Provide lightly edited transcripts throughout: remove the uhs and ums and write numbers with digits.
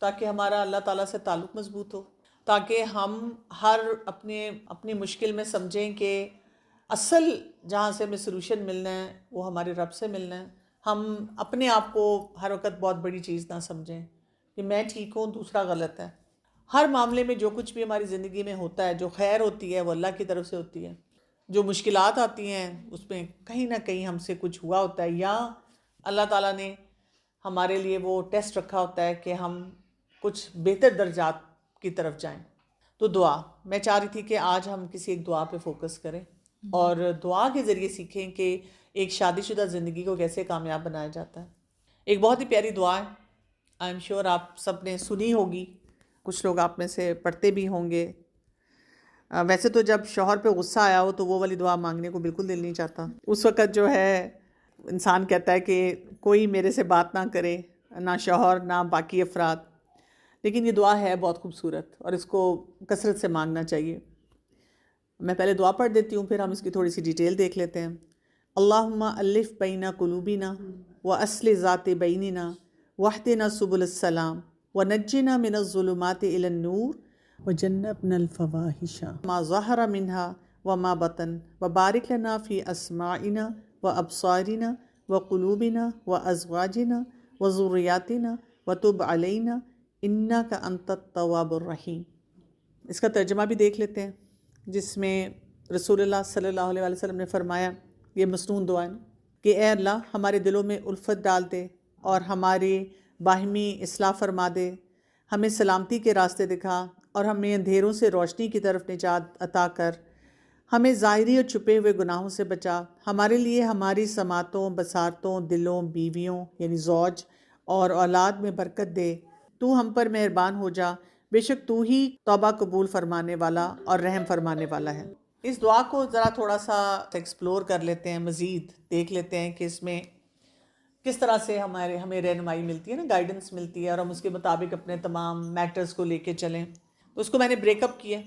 تاکہ ہمارا اللہ تعالیٰ سے تعلق مضبوط ہو، تاکہ ہم ہر اپنی مشکل میں سمجھیں کہ اصل جہاں سے ہمیں سلوشن ملنا ہے وہ ہمارے رب سے ملنا ہے. ہم اپنے آپ کو ہر وقت بہت بڑی چیز نہ سمجھیں کہ میں ٹھیک ہوں دوسرا غلط ہے. ہر معاملے میں جو کچھ بھی ہماری زندگی میں ہوتا ہے، جو خیر ہوتی ہے وہ اللہ کی طرف سے ہوتی ہے. جو مشکلات آتی ہیں اس میں کہیں نہ کہیں ہم سے کچھ ہوا ہوتا ہے، یا اللہ تعالیٰ نے ہمارے لیے وہ ٹیسٹ رکھا ہوتا ہے کہ ہم کچھ بہتر درجات کی طرف جائیں. تو دعا، میں چاہ رہی تھی کہ آج ہم کسی ایک دعا پہ فوکس کریں اور دعا کے ذریعے سیکھیں کہ ایک شادی شدہ زندگی کو کیسے کامیاب بنایا جاتا ہے. ایک بہت ہی پیاری دعا ہے، آئی ایم شیور آپ سب نے سنی ہوگی، کچھ لوگ آپ میں سے پڑھتے بھی ہوں گے. ویسے تو جب شوہر پہ غصہ آیا ہو تو وہ والی دعا مانگنے کو بالکل دل نہیں چاہتا. اس وقت جو ہے انسان کہتا ہے کہ کوئی میرے سے بات نہ کرے، نہ شوہر نہ باقی افراد. لیکن یہ دعا ہے بہت خوبصورت اور اس کو کثرت سے مانگنا چاہیے. میں پہلے دعا پڑھ دیتی ہوں، پھر ہم اس کی تھوڑی سی ڈیٹیل دیکھ لیتے ہیں. اللہم الف بین قلوبنا واصلح ذات بیننا واہدنا سبل السلام ونجنا من الظلمات الی النور وجنبنا الفواحش ما ظہر منها وما بطن وبارک لنا فی اسماعنا وابصارنا وقلوبنا وازواجنا وذریاتنا وتب علینا انک انت التواب الرحیم. اس کا ترجمہ بھی دیکھ لیتے ہیں، جس میں رسول اللہ صلی اللہ علیہ وسلم نے فرمایا، یہ مسنون دعا ہے کہ اے اللہ ہمارے دلوں میں الفت ڈال دے اور ہماری باہمی اصلاح فرما دے، ہمیں سلامتی کے راستے دکھا اور ہمیں اندھیروں سے روشنی کی طرف نجات عطا کر، ہمیں ظاہری اور چھپے ہوئے گناہوں سے بچا، ہمارے لیے ہماری سماعتوں، بصارتوں، دلوں، بیویوں یعنی زوج اور اولاد میں برکت دے. تو ہم پر مہربان ہو جا، بے شک تو ہی توبہ قبول فرمانے والا اور رحم فرمانے والا ہے. اس دعا کو ذرا تھوڑا سا ایکسپلور کر لیتے ہیں، مزید دیکھ لیتے ہیں کہ اس میں کس طرح سے ہمیں رہنمائی ملتی ہے نا، گائیڈنس ملتی ہے، اور ہم اس کے مطابق اپنے تمام میٹرز کو لے کے چلیں. تو اس کو میں نے بریک اپ کیا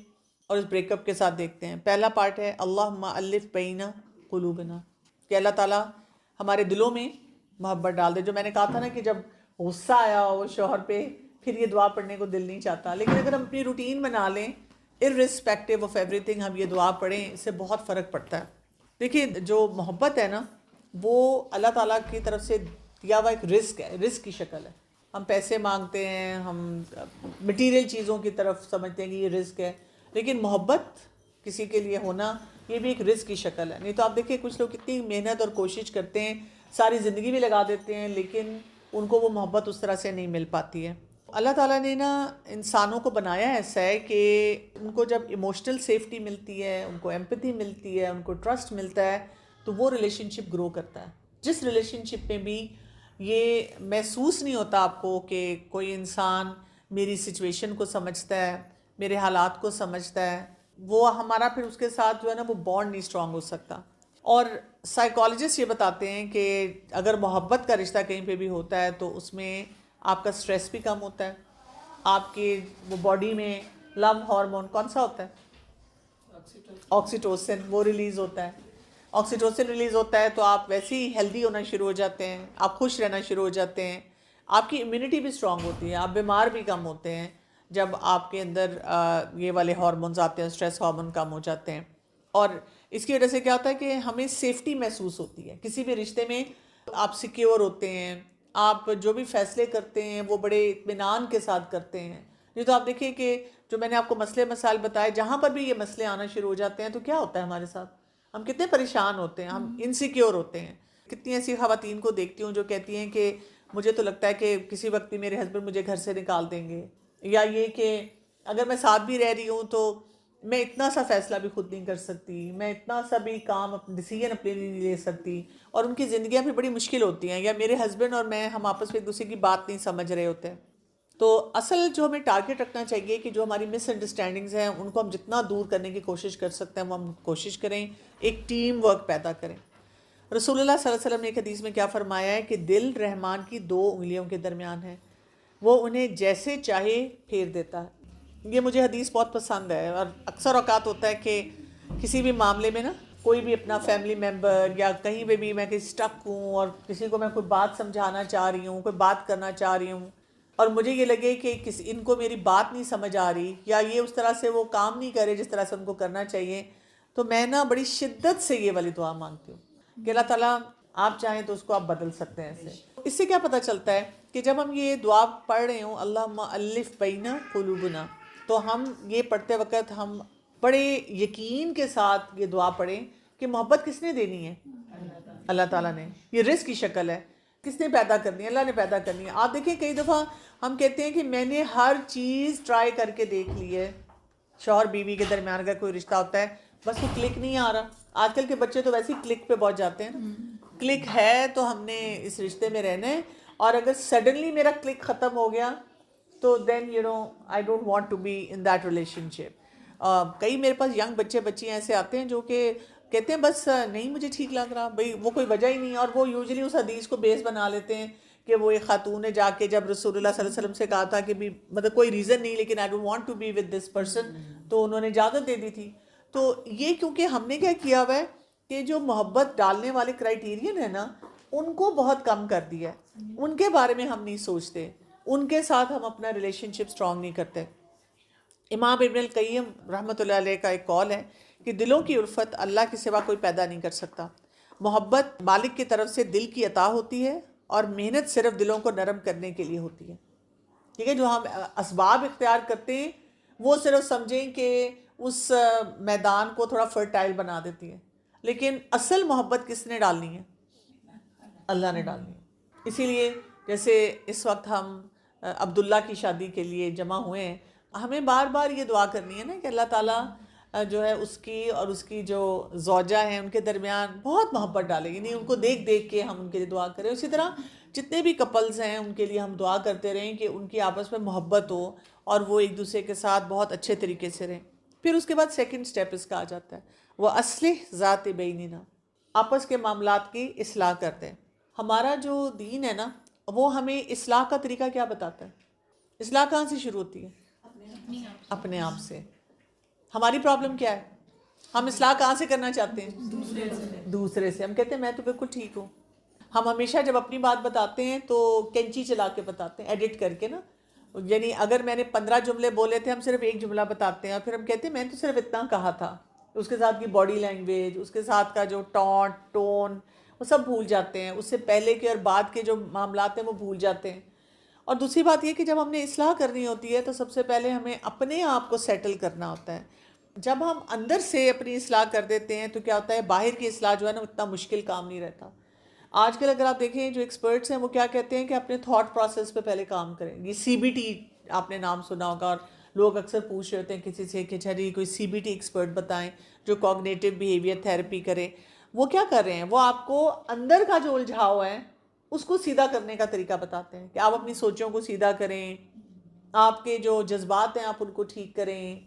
اور اس بریک اپ کے ساتھ دیکھتے ہیں. پہلا پارٹ ہے اللہم الف بین قلوبنا، کہ اللہ تعالیٰ ہمارے دلوں میں محبت ڈال دے. جو میں نے کہا تھا نا کہ جب غصہ آیا ہو شوہر پہ پھر یہ دعا پڑھنے کو دل نہیں چاہتا، لیکن اگر ہم اپنی روٹین بنا لیں irrespective of everything، ہم یہ دعا پڑھیں، اس سے بہت فرق پڑتا ہے. دیکھیے جو محبت ہے نا وہ اللہ تعالیٰ کی طرف سے دیا ہوا ایک رزق ہے، رزق کی شکل ہے. ہم پیسے مانگتے ہیں، ہم مٹیریل چیزوں کی طرف سمجھتے ہیں کہ یہ رزق ہے، لیکن محبت کسی کے لیے ہونا یہ بھی ایک رزق کی شکل ہے. نہیں تو آپ دیکھیں کچھ لوگ کتنی محنت اور کوشش کرتے ہیں، ساری زندگی بھی لگا دیتے ہیں، لیکن ان کو وہ محبت اس طرح سے نہیں مل پاتی ہے. اللہ تعالیٰ نے نا انسانوں کو بنایا ایسا ہے کہ ان کو جب ایموشنل سیفٹی ملتی ہے، ان کو ایمپتھی ملتی ہے، ان کو ٹرسٹ ملتا ہے، تو وہ ریلیشن شپ گرو کرتا ہے. جس ریلیشن شپ میں بھی یہ محسوس نہیں ہوتا آپ کو کہ کوئی انسان میری سچویشن کو سمجھتا ہے، میرے حالات کو سمجھتا ہے، وہ ہمارا پھر اس کے ساتھ جو ہے نا وہ بانڈ نہیں اسٹرانگ ہو سکتا. اور سائیکالوجسٹ یہ بتاتے ہیں کہ اگر محبت کا رشتہ کہیں پہ بھی ہوتا ہے تو اس میں آپ کا سٹریس بھی کم ہوتا ہے، آپ کے وہ باڈی میں لو ہارمون کون سا ہوتا ہے؟ آکسیٹوسن، وہ ریلیز ہوتا ہے. آکسیٹوسن ریلیز ہوتا ہے تو آپ ویسے ہی ہیلدی ہونا شروع ہو جاتے ہیں، آپ خوش رہنا شروع ہو جاتے ہیں، آپ کی امیونٹی بھی اسٹرانگ ہوتی ہے، آپ بیمار بھی کم ہوتے ہیں جب آپ کے اندر یہ والے ہارمونز آتے ہیں، سٹریس ہارمون کم ہو جاتے ہیں. اور اس کی وجہ سے کیا ہوتا ہے کہ ہمیں سیفٹی محسوس ہوتی ہے کسی بھی رشتے میں. آپ سیکیور ہوتے ہیں، آپ جو بھی فیصلے کرتے ہیں وہ بڑے اطمینان کے ساتھ کرتے ہیں. نہیں تو آپ دیکھیں کہ جو میں نے آپ کو مسئلے مسائل بتائے، جہاں پر بھی یہ مسئلے آنا شروع ہو جاتے ہیں تو کیا ہوتا ہے ہمارے ساتھ؟ ہم کتنے پریشان ہوتے ہیں، ہم انسیکیور ہوتے ہیں. کتنی ایسی خواتین کو دیکھتی ہوں جو کہتی ہیں کہ مجھے تو لگتا ہے کہ کسی وقت بھی میرے ہسبینڈ مجھے گھر سے نکال دیں گے، یا یہ کہ اگر میں ساتھ بھی رہ رہی ہوں تو میں اتنا سا فیصلہ بھی خود نہیں کر سکتی، میں اتنا سا بھی کام ڈیسیژن اپنے لیے نہیں لے سکتی، اور ان کی زندگیاں بھی بڑی مشکل ہوتی ہیں. یا میرے ہسبینڈ اور میں ہم آپس میں ایک دوسرے کی بات نہیں سمجھ رہے ہوتے ہیں. تو اصل جو ہمیں ٹارگٹ رکھنا چاہیے کہ جو ہماری مس انڈرسٹینڈنگز ہیں ان کو ہم جتنا دور کرنے کی کوشش کر سکتے ہیں وہ ہم کوشش کریں، ایک ٹیم ورک پیدا کریں. رسول اللہ صلی اللہ علیہ وسلم نے ایک حدیث میں کیا فرمایا ہے کہ دل رحمان کی 2 انگلیوں کے درمیان ہے، وہ انہیں جیسے چاہے پھیر دیتا ہے. یہ مجھے حدیث بہت پسند ہے، اور اکثر اوقات ہوتا ہے کہ کسی بھی معاملے میں نا کوئی بھی اپنا فیملی ممبر یا کہیں پہ بھی میں کہیں اسٹک ہوں اور کسی کو میں کوئی بات سمجھانا چاہ رہی ہوں، کوئی بات کرنا چاہ رہی ہوں، اور مجھے یہ لگے کہ ان کو میری بات نہیں سمجھ آ رہی، یا یہ اس طرح سے وہ کام نہیں کرے جس طرح سے ان کو کرنا چاہیے، تو میں نا بڑی شدت سے یہ والی دعا مانگتی ہوں کہ اللہ تعالیٰ آپ چاہیں تو اس کو آپ بدل سکتے ہیں ایسے۔ اس سے کیا پتہ چلتا ہے کہ جب ہم یہ دعا پڑھ رہے ہوں اللہم الف بین قلوبنا، تو ہم یہ پڑھتے وقت ہم بڑے یقین کے ساتھ یہ دعا پڑھیں کہ محبت کس نے دینی ہے؟ اللہ تعالیٰ نے۔ یہ رزق کی شکل ہے، کس نے پیدا کرنی ہے؟ اللہ نے پیدا کرنی ہے۔ آپ دیکھیں کئی دفعہ ہم کہتے ہیں کہ میں نے ہر چیز ٹرائی کر کے دیکھ لی ہے، شوہر بیوی کے درمیان اگر کوئی رشتہ ہوتا ہے بس وہ کلک نہیں آ رہا۔ آج کل کے بچے تو ویسے ہی کلک پہ پہنچ جاتے ہیں، کلک ہے تو ہم نے اس رشتے میں رہنا ہے، اور اگر سڈنلی میرا کلک ختم ہو گیا تو then I don't want to be in that relationship. کئی میرے پاس ینگ بچیاں ایسے آتے ہیں جو کہ کہتے ہیں بس نہیں مجھے ٹھیک لگ رہا، بھئی وہ کوئی وجہ ہی نہیں، اور وہ یوزلی اس حدیث کو بیس بنا لیتے ہیں کہ وہ ایک خاتون نے جا کے جب رسول اللہ صلی اللہ علیہ وسلم سے کہا تھا کہ بھی مطلب کوئی ریزن نہیں لیکن I don't want to be with this person, تو انہوں نے اجازت دے دی تھی۔ تو یہ کیونکہ ہم نے کیا کیا ہوا ہے کہ جو محبت ڈالنے والے کرائیٹیرین ہیں نا ان کو بہت کم کر دیا ہے، ان کے بارے میں ہم نہیں سوچتے، ان کے ساتھ ہم اپنا ریلیشن شپ اسٹرانگ نہیں کرتے۔ امام ابن القیم رحمۃ اللہ علیہ کا ایک قول ہے کہ دلوں کی الفت اللہ کے سوا کوئی پیدا نہیں کر سکتا۔ محبت مالک کی طرف سے دل کی عطا ہوتی ہے، اور محنت صرف دلوں کو نرم کرنے کے لیے ہوتی ہے۔ ٹھیک ہے، جو ہم اسباب اختیار کرتے ہیں وہ صرف سمجھیں کہ اس میدان کو تھوڑا فرٹائل بنا دیتی ہے، لیکن اصل محبت کس نے ڈالنی ہے؟ اللہ نے ڈالنی ہے۔ اسی لیے جیسے اس وقت ہم عبداللہ کی شادی کے لیے جمع ہوئے ہیں، ہمیں بار بار یہ دعا کرنی ہے نا کہ اللہ تعالیٰ جو ہے اس کی اور اس کی جو زوجہ ہیں ان کے درمیان بہت محبت ڈالے، یعنی ان کو دیکھ دیکھ کے ہم ان کے لیے دعا کریں۔ اسی طرح جتنے بھی کپلز ہیں ان کے لیے ہم دعا کرتے رہیں کہ ان کی آپس میں محبت ہو اور وہ ایک دوسرے کے ساتھ بہت اچھے طریقے سے رہیں۔ پھر اس کے بعد سیکنڈ سٹیپ اس کا آ جاتا ہے وہ اصلح ذات بیننا، آپس کے معاملات کی اصلاح کرتے ہیں۔ ہمارا جو دین ہے نا وہ ہمیں اصلاح کا طریقہ کیا بتاتا ہے؟ اصلاح کہاں سے شروع ہوتی ہے؟ اپنے آپ سے۔ ہماری پرابلم کیا ہے؟ ہم اصلاح کہاں سے کرنا چاہتے ہیں؟ دوسرے سے۔ ہم کہتے ہیں میں تو بالکل ٹھیک ہوں۔ ہم ہمیشہ جب اپنی بات بتاتے ہیں تو کینچی چلا کے بتاتے ہیں، ایڈٹ کر کے نا، یعنی اگر میں نے 15 جملے بولے تھے ہم صرف ایک جملہ بتاتے ہیں، اور پھر ہم کہتے ہیں میں تو صرف اتنا کہا تھا۔ اس کے ساتھ کی باڈی لینگویج، اس کے ساتھ کا جو ٹونٹ ٹون وہ سب بھول جاتے ہیں، اس سے پہلے کے اور بعد کے جو معاملات ہیں وہ بھول جاتے ہیں۔ اور دوسری بات یہ کہ جب ہم نے اصلاح کرنی ہوتی ہے تو سب سے پہلے ہمیں اپنے آپ کو سیٹل کرنا ہوتا ہے۔ جب ہم اندر سے اپنی اصلاح کر دیتے ہیں تو کیا ہوتا ہے، باہر کی اصلاح جو ہے نا اتنا مشکل کام نہیں رہتا۔ آج کل اگر آپ دیکھیں جو ایکسپرٹس ہیں وہ کیا کہتے ہیں کہ اپنے تھاٹ پروسیس پہ پہلے کام کریں۔ یہ CBT آپ نے نام سنا ہوگا، اور لوگ اکثر پوچھ رہے ہوتے ہیں کسی سے کہ چلیے کوئی CBT ایکسپرٹ بتائیں جو کوگنیٹو بیہیویئر تھیراپی کرے۔ وہ کیا کر رہے ہیں، وہ آپ کو اندر کا جو الجھاؤ ہے اس کو سیدھا کرنے کا طریقہ بتاتے ہیں کہ آپ اپنی سوچوں کو سیدھا کریں، آپ کے جو جذبات ہیں آپ ان کو ٹھیک کریں،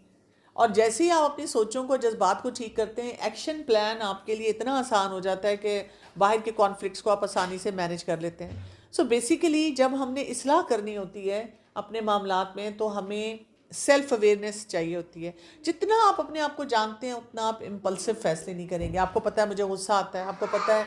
اور جیسے ہی آپ اپنی سوچوں کو جذبات کو ٹھیک کرتے ہیں ایکشن پلان آپ کے لیے اتنا آسان ہو جاتا ہے کہ باہر کے کانفلکٹس کو آپ آسانی سے مینیج کر لیتے ہیں۔ سو بیسیکلی جب ہم نے اصلاح کرنی ہوتی ہے اپنے معاملات میں تو ہمیں سیلف اویئرنیس چاہیے ہوتی ہے۔ جتنا آپ اپنے آپ کو جانتے ہیں اتنا آپ امپلسو فیصلے نہیں کریں گے۔ آپ کو پتہ ہے مجھے غصہ آتا ہے، آپ کو پتہ ہے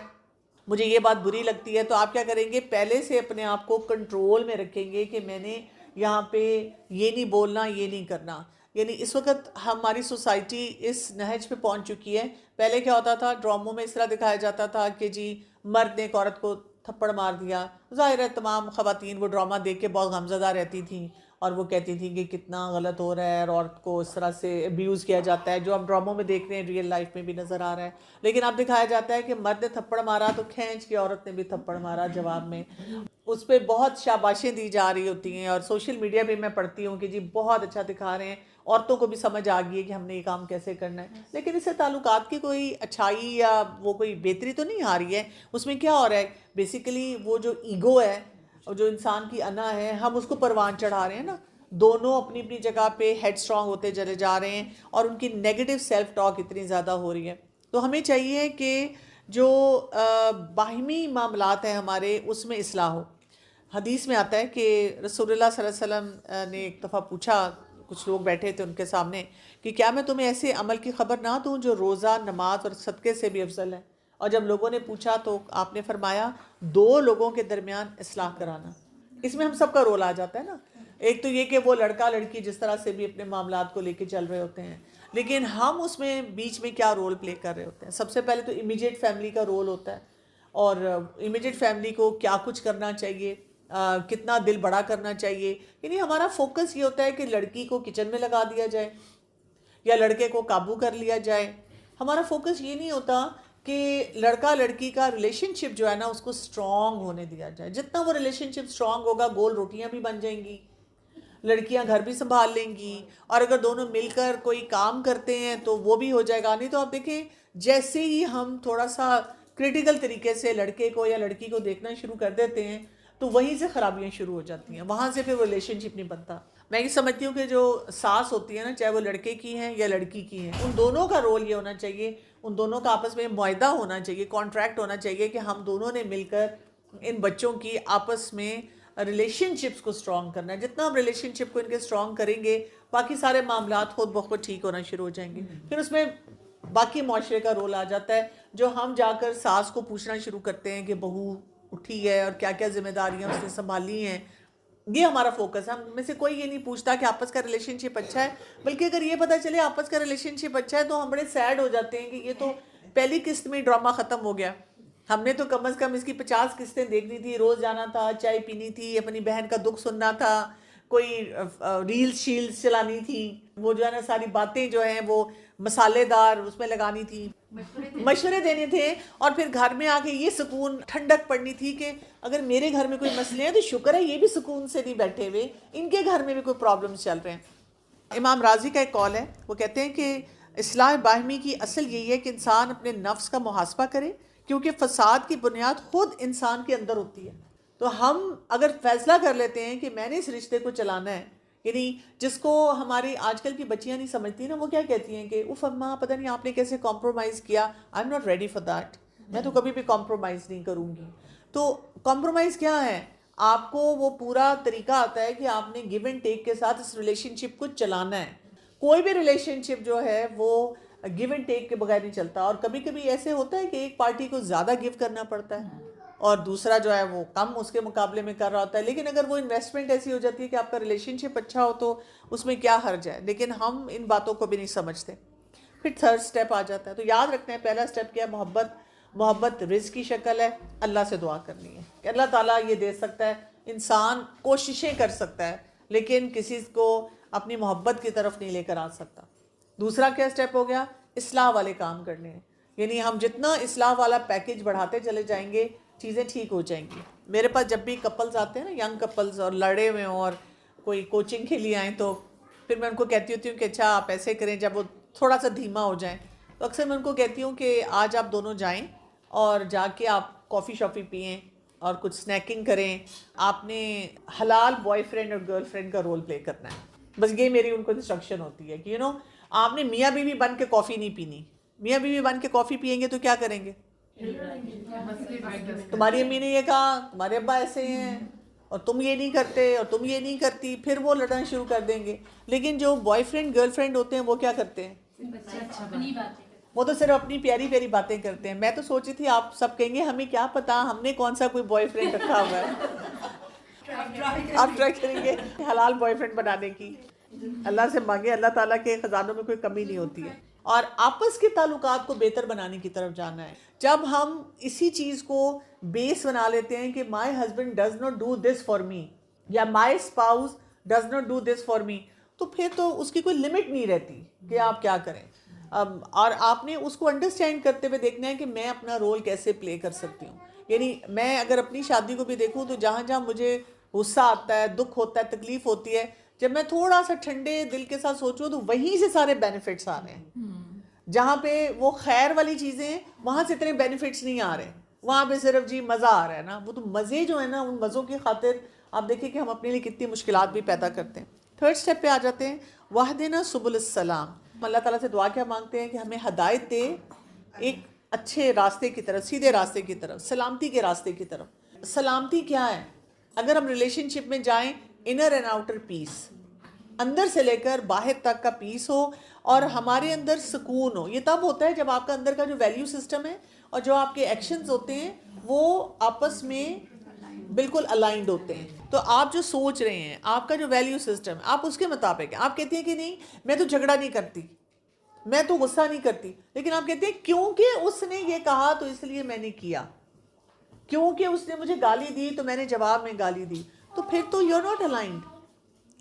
مجھے یہ بات بری لگتی ہے، تو آپ کیا کریں گے، پہلے سے اپنے آپ کو کنٹرول میں رکھیں گے کہ میں نے یہاں پہ یہ نہیں بولنا، یہ نہیں کرنا۔ یعنی اس وقت ہماری سوسائٹی اس نہج پہ پہنچ چکی ہے۔ پہلے کیا ہوتا تھا، ڈراموں میں اس طرح دکھایا جاتا تھا کہ جی مرد نے ایک عورت کو تھپڑ مار دیا، ظاہر ہے تمام خواتین وہ ڈرامہ دیکھ کے بہت غمزدہ رہتی تھیں اور وہ کہتی تھیں کہ کتنا غلط ہو رہا ہے اور عورت کو اس طرح سے ابیوز کیا جاتا ہے، جو ہم ڈراموں میں دیکھ رہے ہیں ریئل لائف میں بھی نظر آ رہا ہے۔ لیکن اب دکھایا جاتا ہے کہ مرد نے تھپڑ مارا تو کھینچ کے عورت نے بھی تھپڑ مارا جواب میں، اس پہ بہت شاباشیں دی جا رہی ہوتی ہیں، اور سوشل میڈیا پہ میں پڑھتی ہوں کہ جی بہت اچھا دکھا رہے ہیں، عورتوں کو بھی سمجھ آ گئی ہے کہ ہم نے یہ کام کیسے کرنا ہے۔ لیکن اس سے تعلقات کی کوئی اچھائی یا وہ کوئی بہتری تو نہیں آ رہی ہے۔ اس میں کیا ہو رہا ہے، بیسیکلی وہ جو ایگو ہے اور جو انسان کی انا ہے ہم اس کو پروان چڑھا رہے ہیں نا، دونوں اپنی اپنی جگہ پہ ہیڈ سٹرانگ ہوتے چلے جا رہے ہیں اور ان کی نیگیٹو سیلف ٹاک اتنی زیادہ ہو رہی ہے۔ تو ہمیں چاہیے کہ جو باہمی معاملات ہیں ہمارے اس میں اصلاح ہو۔ حدیث میں آتا ہے کہ رسول اللہ صلی اللہ علیہ وسلم نے ایک دفعہ پوچھا، کچھ لوگ بیٹھے تھے ان کے سامنے، کہ کیا میں تمہیں ایسے عمل کی خبر نہ دوں جو روزہ، نماز اور صدقے سے بھی افضل ہے؟ اور جب لوگوں نے پوچھا تو آپ نے فرمایا 2 لوگوں کے درمیان اصلاح کرانا، اس میں ہم سب کا رول آ جاتا ہے نا. ایک تو یہ کہ وہ لڑکا لڑکی جس طرح سے بھی اپنے معاملات کو لے کے چل رہے ہوتے ہیں, لیکن ہم اس میں بیچ میں کیا رول پلے کر رہے ہوتے ہیں. سب سے پہلے تو امیجیٹ فیملی کا رول ہوتا ہے, اور امیجیٹ فیملی کو کیا کچھ کرنا چاہیے, کتنا دل بڑا کرنا چاہیے. یعنی ہمارا فوکس یہ ہوتا ہے کہ لڑکی کو کچن میں لگا دیا جائے یا لڑکے کو قابو کر لیا جائے. ہمارا فوکس یہ نہیں ہوتا کہ لڑکا لڑکی کا ریلیشن شپ جو ہے نا اس کو اسٹرانگ ہونے دیا جائے. جتنا وہ ریلیشن شپ اسٹرانگ ہوگا, گول روٹیاں بھی بن جائیں گی, لڑکیاں گھر بھی سنبھال لیں گی, اور اگر دونوں مل کر کوئی کام کرتے ہیں تو وہ بھی ہو جائے گا. نہیں تو آپ دیکھیں جیسے ہی ہم تھوڑا سا کریٹیکل طریقے سے لڑکے کو یا لڑکی کو دیکھنا شروع کر دیتے ہیں تو وہیں سے خرابیاں شروع ہو جاتی ہیں, وہاں سے پھر وہ ریلیشن شپ نہیں بنتا. میں یہ سمجھتی ہوں کہ جو ساس ہوتی ہے نا, چاہے وہ لڑکے کی ہیں یا لڑکی کی ہیں, ان دونوں کا رول یہ ہونا چاہیے, ان دونوں کا آپس میں معاہدہ ہونا چاہیے, کانٹریکٹ ہونا چاہیے کہ ہم دونوں نے مل کر ان بچوں کی آپس میں ریلیشن شپس کو اسٹرانگ کرنا ہے. جتنا ہم ریلیشن شپ کو ان کے اسٹرانگ کریں گے, باقی سارے معاملات خود بخود ٹھیک ہونا شروع ہو جائیں گے. پھر اس میں باقی معاشرے کا رول آ جاتا ہے, جو ہم جا کر ساس کو پوچھنا شروع کرتے ہیں کہ بہو اٹھی ہے اور کیا کیا ذمہ داریاں اس نے سنبھالی ہیں. یہ ہمارا فوکس ہے. ہم میں سے کوئی یہ نہیں پوچھتا کہ آپس کا ریلیشن شپ اچھا ہے, بلکہ اگر یہ پتہ چلے آپس کا ریلیشن شپ اچھا ہے تو ہم بڑے سیڈ ہو جاتے ہیں کہ یہ تو پہلی قسط میں ڈرامہ ختم ہو گیا. ہم نے تو کم از کم اس کی 50 قسطیں دیکھنی تھی, روز جانا تھا, چائے پینی تھی, اپنی بہن کا دکھ سننا تھا, کوئی ریلز شیلز چلانی تھی, وہ جو ہے نا ساری باتیں جو ہیں وہ مسالے دار اس میں لگانی تھی, مشورے دینے تھے, اور پھر گھر میں آ کے یہ سکون ٹھنڈک پڑنی تھی کہ اگر میرے گھر میں کوئی مسئلے ہیں تو شکر ہے یہ بھی سکون سے نہیں بیٹھے ہوئے, ان کے گھر میں بھی کوئی پرابلمس چل رہے ہیں. امام راضی کا ایک قول ہے, وہ کہتے ہیں کہ اصلاح باہمی کی اصل یہی ہے کہ انسان اپنے نفس کا محاسبہ کرے, کیونکہ فساد کی بنیاد خود انسان کے اندر ہوتی ہے. تو ہم اگر فیصلہ کر لیتے ہیں کہ میں نے اس رشتے کو چلانا ہے, یعنی جس کو ہماری آج کل کی بچیاں نہیں سمجھتی نا, وہ کیا کہتی ہیں کہ اف اماں پتہ نہیں آپ نے کیسے کمپرومائز کیا, I am not ready for that, میں تو کبھی بھی کمپرومائز نہیں کروں گی. تو کمپرومائز کیا ہے, آپ کو وہ پورا طریقہ آتا ہے کہ آپ نے گیو اینڈ ٹیک کے ساتھ اس ریلیشن شپ کو چلانا ہے. کوئی بھی ریلیشن شپ جو ہے وہ گیو اینڈ ٹیک کے بغیر نہیں چلتا, اور کبھی کبھی ایسے ہوتا ہے کہ ایک پارٹی کو زیادہ گیو کرنا پڑتا ہے اور دوسرا جو ہے وہ کم اس کے مقابلے میں کر رہا ہوتا ہے. لیکن اگر وہ انویسٹمنٹ ایسی ہو جاتی ہے کہ آپ کا ریلیشن شپ اچھا ہو تو اس میں کیا حرج ہے, لیکن ہم ان باتوں کو بھی نہیں سمجھتے. پھر تھرڈ سٹیپ آ جاتا ہے. تو یاد رکھنا ہے پہلا سٹیپ کیا ہے, محبت رزق کی شکل ہے, اللہ سے دعا کرنی ہے کہ اللہ تعالیٰ یہ دے سکتا ہے. انسان کوششیں کر سکتا ہے لیکن کسی کو اپنی محبت کی طرف نہیں لے کر آ سکتا. دوسرا کیا سٹیپ ہو گیا, اصلاح والے کام کرنے ہیں. یعنی ہم جتنا اصلاح والا پیکج بڑھاتے چلے جائیں گے چیزیں ٹھیک ہو جائیں گی. میرے پاس جب بھی کپلز آتے ہیں نا, ینگ کپلز, اور لڑے ہوئے ہوں اور کوئی کوچنگ کے لیے آئیں, تو پھر میں ان کو کہتی ہوتی ہوں کہ اچھا آپ ایسے کریں, جب وہ تھوڑا سا دھیما ہو جائیں تو اکثر میں ان کو کہتی ہوں کہ آج آپ دونوں جائیں اور جا کے آپ کافی شافی پئیں اور کچھ سنیکنگ کریں. آپ نے حلال بوائے فرینڈ اور گرل فرینڈ کا رول پلے کرنا ہے. بس یہ میری ان کو انسٹرکشن ہوتی ہے کہ آپ نے میاں بیوی بن کے کافی نہیں پینی. میاں بیوی بن کے کافی پئیں گے تو کیا کریں گے, تمہاری امی نے یہ کہا, تمہارے ابا ایسے ہیں, اور تم یہ نہیں کرتے اور تم یہ نہیں کرتی, پھر وہ لڑنا شروع کر دیں گے. لیکن جو بوائے فرینڈ گرل فرینڈ ہوتے ہیں وہ کیا کرتے ہیں, وہ تو صرف اپنی پیاری پیاری باتیں کرتے ہیں. میں تو سوچی تھی آپ سب کہیں گے ہمیں کیا پتا, ہم نے کون سا کوئی بوائے فرینڈ رکھا ہوا ہے. آپ ٹرائی کریں گے حلال بوائے فرینڈ بنانے کی. اللہ سے مانگے, اللہ تعالیٰ کے خزانوں میں کوئی کمی نہیں ہوتی ہے. اور آپس کے تعلقات کو بہتر بنانے کی طرف جانا ہے. جب ہم اسی چیز کو بیس بنا لیتے ہیں کہ my husband does not do this for me یا my spouse does not do this for me, تو پھر تو اس کی کوئی لمٹ نہیں رہتی کہ آپ کیا کریں. اور آپ نے اس کو انڈرسٹینڈ کرتے ہوئے دیکھنا ہے کہ میں اپنا رول کیسے پلے کر سکتی ہوں. یعنی میں اگر اپنی شادی کو بھی دیکھوں تو جہاں جہاں مجھے غصہ آتا ہے, دکھ ہوتا ہے, تکلیف ہوتی ہے, جب میں تھوڑا سا ٹھنڈے دل کے ساتھ سوچوں تو وہیں سے سارے بینیفٹس آ رہے ہیں. جہاں پہ وہ خیر والی چیزیں ہیں وہاں سے اتنے بینیفٹس نہیں آ رہے, وہاں پہ صرف جی مزہ آ رہا ہے نا. وہ تو مزے جو ہے نا, ان مزوں کی خاطر آپ دیکھیں کہ ہم اپنے لیے کتنی مشکلات بھی پیدا کرتے ہیں. تھرڈ سٹیپ پہ آ جاتے ہیں, واہدنا سبل السلام. اللہ تعالیٰ سے دعا کیا مانگتے ہیں کہ ہمیں ہدایت دے ایک اچھے راستے کی طرف, سیدھے راستے کی طرف, سلامتی کے راستے کی طرف. سلامتی کیا ہے, اگر ہم ریلیشن شپ میں جائیں, انر اینڈ آؤٹر پیس, اندر سے لے کر باہر تک کا پیس ہو اور ہمارے اندر سکون ہو. یہ تب ہوتا ہے جب آپ کا اندر کا جو ویلیو سسٹم ہے اور جو آپ کے ایکشنز ہوتے ہیں وہ آپس میں بالکل الائنڈ ہوتے ہیں. تو آپ جو سوچ رہے ہیں, آپ کا جو ویلیو سسٹم ہے, آپ اس کے مطابق ہیں. آپ کہتے ہیں کہ نہیں میں تو جھگڑا نہیں کرتی, میں تو غصہ نہیں کرتی, لیکن آپ کہتے ہیں کیونکہ اس نے یہ کہا تو اس لیے میں نے کیا, کیونکہ اس نے مجھے گالی دی تو میں نے جواب میں گالی دی. تو پھر تو یو آر ناٹ الائنڈ,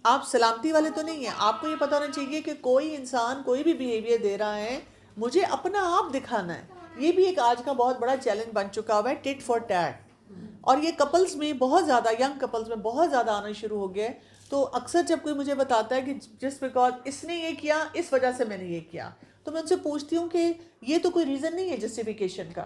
آپ سلامتی والے تو نہیں ہیں. آپ کو یہ پتہ ہونا چاہیے کہ کوئی انسان کوئی بھی بیہیویئر دے رہا ہے, مجھے اپنا آپ دکھانا ہے. یہ بھی ایک آج کا بہت بڑا چیلنج بن چکا ہوا ہے, ٹٹ فار ٹیٹ. اور یہ کپلز میں بہت زیادہ, ینگ کپلز میں بہت زیادہ آنا شروع ہو گیا ہے. تو اکثر جب کوئی مجھے بتاتا ہے کہ جس بیکاز اس نے یہ کیا اس وجہ سے میں نے یہ کیا, تو میں ان سے پوچھتی ہوں کہ یہ تو کوئی ریزن نہیں ہے جسٹیفیکیشن کا.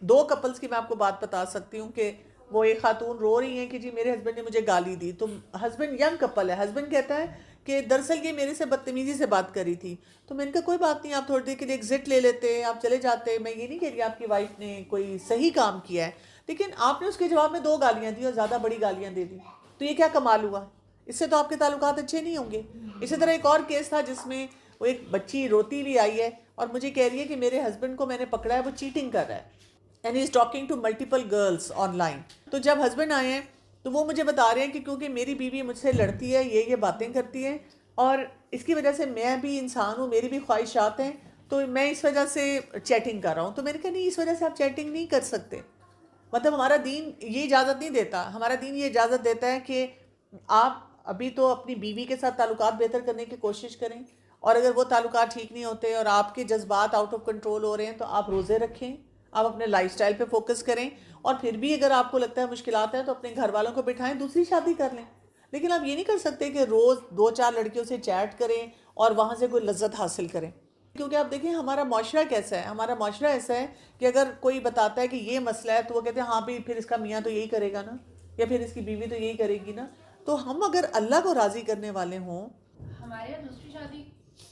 2 کپلز کی میں آپ کو بات بتا سکتی ہوں کہ وہ ایک خاتون رو رہی ہیں کہ جی میرے ہسبینڈ نے مجھے گالی دی. تو ہسبینڈ ینگ کپل ہے, ہسبینڈ کہتا ہے کہ دراصل یہ میرے سے بدتمیزی سے بات کری تھی. تو میں نے کہا کوئی بات نہیں, آپ تھوڑی دیر کے لیے ایگزٹ لے لیتے, آپ چلے جاتے. میں یہ نہیں کہہ رہی آپ کی وائف نے کوئی صحیح کام کیا ہے, لیکن آپ نے اس کے جواب میں 2 گالیاں دی اور زیادہ بڑی گالیاں دے دی. تو یہ کیا کمال ہوا؟ اس سے تو آپ کے تعلقات اچھے نہیں ہوں گے. اسی طرح ایک اور کیس تھا جس میں وہ ایک بچی روتی بھی آئی ہے اور مجھے کہہ رہی ہے کہ میرے ہسبینڈ کو میں نے پکڑا ہے, وہ چیٹنگ کر رہا ہے and he is talking to multiple girls online. تو جب ہسبینڈ آئے ہیں تو وہ مجھے بتا رہے ہیں کہ کیونکہ میری بیوی مجھ سے لڑتی ہے, یہ باتیں کرتی ہے, اور اس کی وجہ سے میں بھی انسان ہوں, میری بھی خواہشات ہیں, تو میں اس وجہ سے چیٹنگ کر رہا ہوں. تو میں نے کہا نہیں, اس وجہ سے آپ چیٹنگ نہیں کر سکتے. مطلب ہمارا دین یہ اجازت نہیں دیتا. ہمارا دین یہ اجازت دیتا ہے کہ آپ ابھی تو اپنی بیوی کے ساتھ تعلقات بہتر کرنے کی کوشش کریں, اور اگر وہ تعلقات ٹھیک نہیں ہوتے اور آپ کے جذبات آؤٹ آف کنٹرول ہو رہے ہیں تو آپ روزے رکھیں, آپ اپنے لائف سٹائل پہ فوکس کریں, اور پھر بھی اگر آپ کو لگتا ہے مشکلات ہیں تو اپنے گھر والوں کو بٹھائیں, دوسری شادی کر لیں. لیکن آپ یہ نہیں کر سکتے کہ روز 2-4 لڑکیوں سے چیٹ کریں اور وہاں سے کوئی لذت حاصل کریں. کیونکہ آپ دیکھیں ہمارا معاشرہ کیسا ہے, ہمارا معاشرہ ایسا ہے کہ اگر کوئی بتاتا ہے کہ یہ مسئلہ ہے تو وہ کہتے ہیں ہاں بھی پھر اس کا میاں تو یہی کرے گا نا, یا پھر اس کی بیوی تو یہی کرے گی نا. تو ہم اگر اللہ کو راضی کرنے والے ہوں, ہمارے یہاں دوسری شادی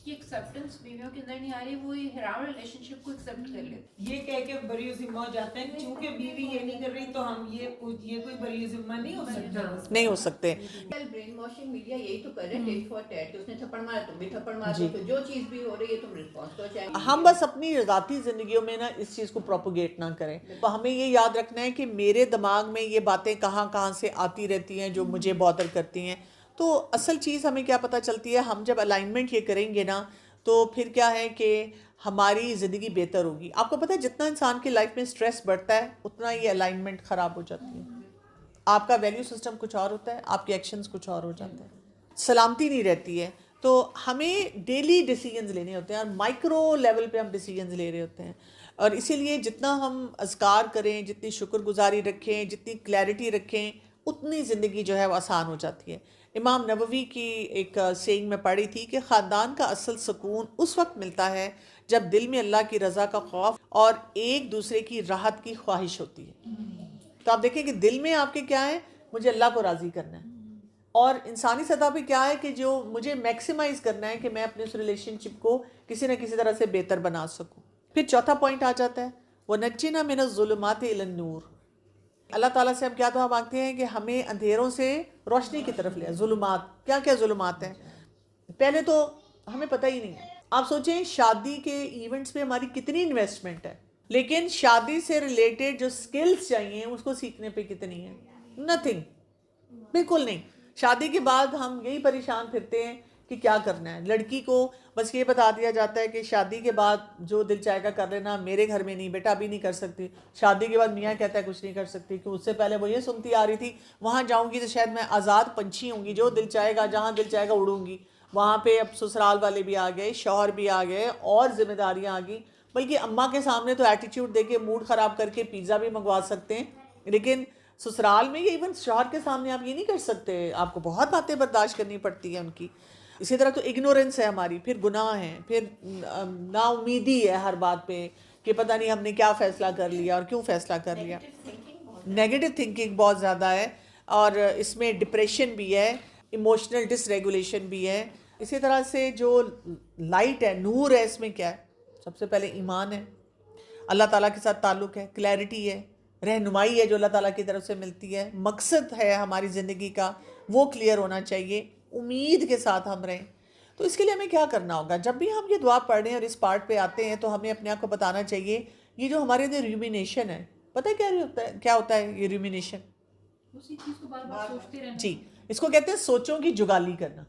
کی ایکسیپٹنس بیویوں کے اندر نہیں آ رہی, وہ حرام ریلیشن شپ کو ایکسیپٹ کر لیتے, یہ کہہ کے بری ذمہ ہو جاتے ہیں چونکہ بیوی یہ نہیں کر رہی تو ہم یہ کوئی بری ذمہ نہیں ہو سکتا. نہیں ہو سکتے. برین واشنگ میڈیا یہی تو کر رہے ہیں, ٹیٹ فار ٹیٹ, اس نے تھپڑ مارا تم بھی تھپڑ مار دو, تو جو چیز بھی ہو رہی ہے تم رسپانس دو. چاہے ہم بس اپنی ذاتی زندگیوں میں نا اس چیز کو پروپوگیٹ نہ کریں. ہمیں یہ یاد رکھنا ہے کہ میرے دماغ میں یہ باتیں کہاں کہاں سے آتی رہتی ہیں جو مجھے بادر کرتی ہیں. تو اصل چیز ہمیں کیا پتہ چلتی ہے, ہم جب الائنمنٹ یہ کریں گے نا تو پھر کیا ہے کہ ہماری زندگی بہتر ہوگی. آپ کو پتہ ہے جتنا انسان کی لائف میں سٹریس بڑھتا ہے اتنا یہ الائنمنٹ خراب ہو جاتی ہے. آپ کا ویلیو سسٹم کچھ اور ہوتا ہے, آپ کے ایکشنز کچھ اور ہو جاتے ہیں, سلامتی نہیں رہتی ہے. تو ہمیں ڈیلی ڈیسیجنز لینے ہوتے ہیں اور مائکرو لیول پہ ہم ڈیسیجنز لے رہے ہوتے ہیں. اور اسی لیے جتنا ہم اذکار کریں, جتنی شکر گزاری رکھیں, جتنی کلیئرٹی رکھیں, اتنی زندگی جو ہے وہ آسان ہو جاتی ہے. امام نووی کی ایک سینگ میں پڑھی تھی کہ خاندان کا اصل سکون اس وقت ملتا ہے جب دل میں اللہ کی رضا کا خوف اور ایک دوسرے کی راحت کی خواہش ہوتی ہے. تو آپ دیکھیں کہ دل میں آپ کے کیا ہے, مجھے اللہ کو راضی کرنا ہے, اور انسانی سطح پہ کیا ہے کہ جو مجھے میکسیمائز کرنا ہے کہ میں اپنے اس ریلیشن شپ کو کسی نہ کسی طرح سے بہتر بنا سکوں. پھر چوتھا پوائنٹ آ جاتا ہے وَنَجِّنَا مِنَ الظُّلُمَاتِ إِلَى النُّورِ. اللہ تعالیٰ سے ہم کیا دعا مانگتے ہیں کہ ہمیں اندھیروں سے روشنی کی طرف لے. ظلمات, کیا کیا ظلمات ہیں؟ پہلے تو ہمیں پتہ ہی نہیں ہے. آپ سوچیں شادی کے ایونٹس پہ ہماری کتنی انویسٹمنٹ ہے, لیکن شادی سے ریلیٹڈ جو سکلز چاہیے اس کو سیکھنے پہ کتنی ہیں؟ نتھنگ, بالکل نہیں. شادی کے بعد ہم یہی پریشان پھرتے ہیں کہ کیا کرنا ہے. لڑکی کو بس یہ بتا دیا جاتا ہے کہ شادی کے بعد جو دل چاہے گا کر لینا, میرے گھر میں نہیں بیٹا, ابھی نہیں کر سکتی. شادی کے بعد میاں کہتا ہے کچھ نہیں کر سکتی, کہ اس سے پہلے وہ یہ سنتی آ رہی تھی وہاں جاؤں گی تو شاید میں آزاد پنچھی ہوں گی, جو دل چاہے گا جہاں دل چاہے گا اڑوں گی. وہاں پہ اب سسرال والے بھی آ گئے, شوہر بھی آ گئے, اور ذمہ داریاں آ گئیں. بلکہ اماں کے سامنے تو ایٹیٹیوڈ دے کے موڈ خراب کر کے پیزا بھی منگوا سکتے ہیں, لیکن سسرال میں یہ ایون شوہر کے سامنے آپ یہ نہیں کر سکتے, آپ کو بہت باتیں برداشت کرنی پڑتی ہیں ان کی. اسی طرح تو اگنورنس ہے ہماری, پھر گناہ ہیں, پھر نا امیدی ہے ہر بات پہ کہ پتہ نہیں ہم نے کیا فیصلہ کر لیا اور کیوں فیصلہ کر لیا. نیگیٹو تھنکنگ بہت زیادہ ہے, اور اس میں ڈپریشن بھی ہے, ایموشنل ڈس ریگولیشن بھی ہے. اسی طرح سے جو لائٹ ہے, نور ہے, اس میں کیا ہے؟ سب سے پہلے ایمان ہے, اللہ تعالیٰ کے ساتھ تعلق ہے, کلیئرٹی ہے, رہنمائی ہے جو اللہ تعالیٰ کی طرف سے ملتی ہے, مقصد ہے ہماری زندگی کا وہ کلیئر ہونا چاہیے, امید کے ساتھ ہم رہیں. تو اس کے لیے ہمیں کیا کرنا ہوگا؟ جب بھی ہم یہ دعا پڑھ رہے ہیں اور اس پارٹ پہ آتے ہیں تو ہمیں اپنے آپ کو بتانا چاہیے یہ جو ہمارے اندر ریومینیشن ہے, پتہ ہے کیا ہوتا ہے یہ ریومینیشن؟ اسی چیز کو بار بار سوچتے رہنا. جی اس کو کہتے ہیں سوچوں کی جگالی کرنا.